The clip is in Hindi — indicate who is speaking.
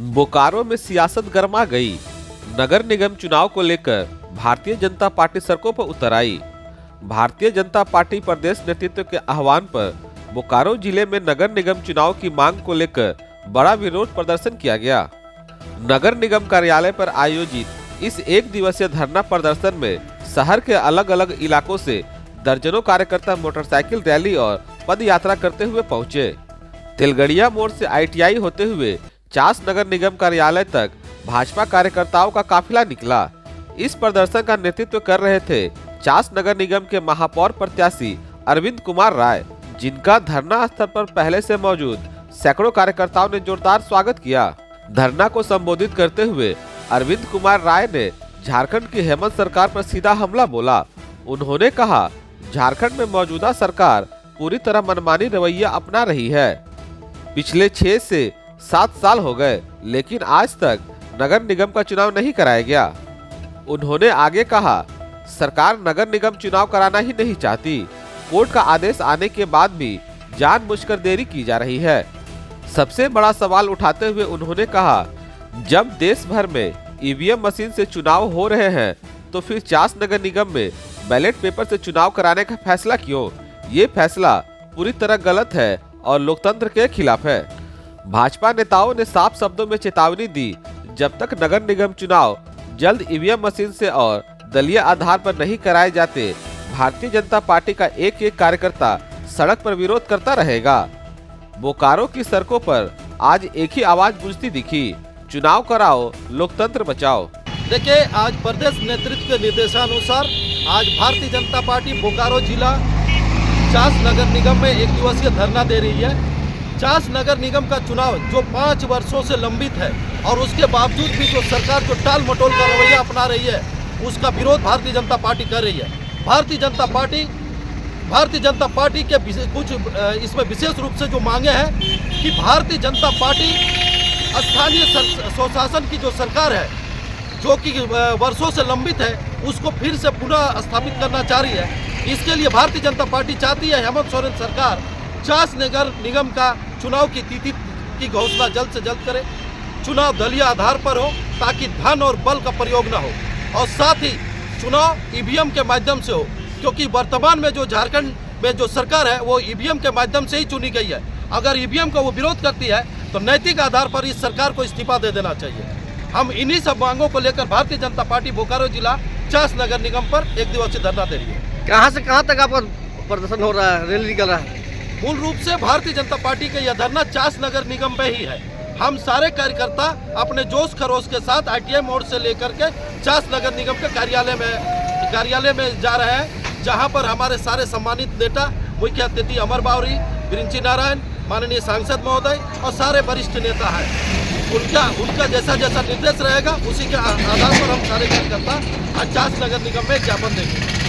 Speaker 1: बोकारो में सियासत गर्मा गई। नगर निगम चुनाव को लेकर भारतीय जनता पार्टी सड़कों पर उतर आई। भारतीय जनता पार्टी प्रदेश नेतृत्व के आह्वान पर बोकारो जिले में नगर निगम चुनाव की मांग को लेकर बड़ा विरोध प्रदर्शन किया गया। नगर निगम कार्यालय पर आयोजित इस एक दिवसीय धरना प्रदर्शन में शहर के अलग अलग इलाकों से दर्जनों कार्यकर्ता मोटरसाइकिल रैली और पद यात्रा करते हुए पहुंचे। तिलगड़िया मोड़ से ITI होते हुए चास नगर निगम कार्यालय तक भाजपा कार्यकर्ताओं का काफिला निकला। इस प्रदर्शन का नेतृत्व कर रहे थे चास नगर निगम के महापौर प्रत्याशी अरविंद कुमार राय, जिनका धरना स्थल पर पहले से मौजूद सैकड़ों कार्यकर्ताओं ने जोरदार स्वागत किया। धरना को संबोधित करते हुए अरविंद कुमार राय ने झारखंड की हेमंत सरकार पर सीधा हमला बोला। उन्होंने कहा, झारखंड में मौजूदा सरकार पूरी तरह मनमानी रवैया अपना रही है। पिछले 6 से 7 साल हो गए, लेकिन आज तक नगर निगम का चुनाव नहीं कराया गया। उन्होंने आगे कहा, सरकार नगर निगम चुनाव कराना ही नहीं चाहती। कोर्ट का आदेश आने के बाद भी जानबूझकर देरी की जा रही है। सबसे बड़ा सवाल उठाते हुए उन्होंने कहा, जब देश भर में EVM मशीन से चुनाव हो रहे हैं तो फिर चास नगर निगम में बैलेट पेपर से चुनाव कराने का फैसला क्यों? ये फैसला पूरी तरह गलत है और लोकतंत्र के खिलाफ है। भाजपा नेताओं ने साफ शब्दों में चेतावनी दी, जब तक नगर निगम चुनाव जल्द EVM मशीन से और दलीय आधार पर नहीं कराए जाते, भारतीय जनता पार्टी का एक एक कार्यकर्ता सड़क पर विरोध करता रहेगा। बोकारो की सड़कों पर आज एक ही आवाज गूंजती दिखी, चुनाव कराओ, लोकतंत्र बचाओ।
Speaker 2: देखिए, आज प्रदेश नेतृत्व के निर्देशानुसार आज भारतीय जनता पार्टी बोकारो जिला चास नगर निगम में एक दिवसीय धरना दे रही है। चास नगर निगम का चुनाव जो 5 वर्षों से लंबित है और उसके बावजूद भी जो सरकार जो टाल मटोल का रवैया अपना रही है, उसका विरोध भारतीय जनता पार्टी कर रही है। भारतीय जनता पार्टी के कुछ इसमें विशेष रूप से जो मांगे हैं कि भारतीय जनता पार्टी स्थानीय स्वशासन की जो सरकार है, जो कि वर्षों से लंबित है, उसको फिर से पुनः स्थापित करना चाह रही है। इसके लिए भारतीय जनता पार्टी चाहती है हेमंत सोरेन सरकार चास नगर निगम का चुनाव की तिथि की घोषणा जल्द से जल्द करे। चुनाव दलीय आधार पर हो ताकि धन और बल का प्रयोग न हो, और साथ ही चुनाव EVM के माध्यम से हो, क्योंकि वर्तमान में जो झारखंड में जो सरकार है वो EVM के माध्यम से ही चुनी गई है। अगर EVM का वो विरोध करती है तो नैतिक आधार पर इस सरकार को इस्तीफा दे देना चाहिए। हम इन्हीं सब मांगों को लेकर भारतीय जनता पार्टी बोकारो जिला चास नगर निगम पर एक दिवसीय धरना दे रही है।
Speaker 3: कहां से कहां तक आपका प्रदर्शन हो रहा है, रैली निकल रहा है?
Speaker 2: मूल रूप से भारतीय जनता पार्टी का यह धरना चास नगर निगम में ही है। हम सारे कार्यकर्ता अपने जोश खरोश के साथ ITI मोड़ से लेकर के चास नगर निगम के कार्यालय में जा रहे हैं, जहां पर हमारे सारे सम्मानित नेता, मुख्य अतिथि अमर बावरी, बिरिंची नारायण, माननीय सांसद महोदय और सारे वरिष्ठ नेता हैं। उनका जैसा जैसा निर्देश रहेगा उसी के आधार पर हम सारे कार्यकर्ता आज चास नगर निगम में ज्ञापन देंगे।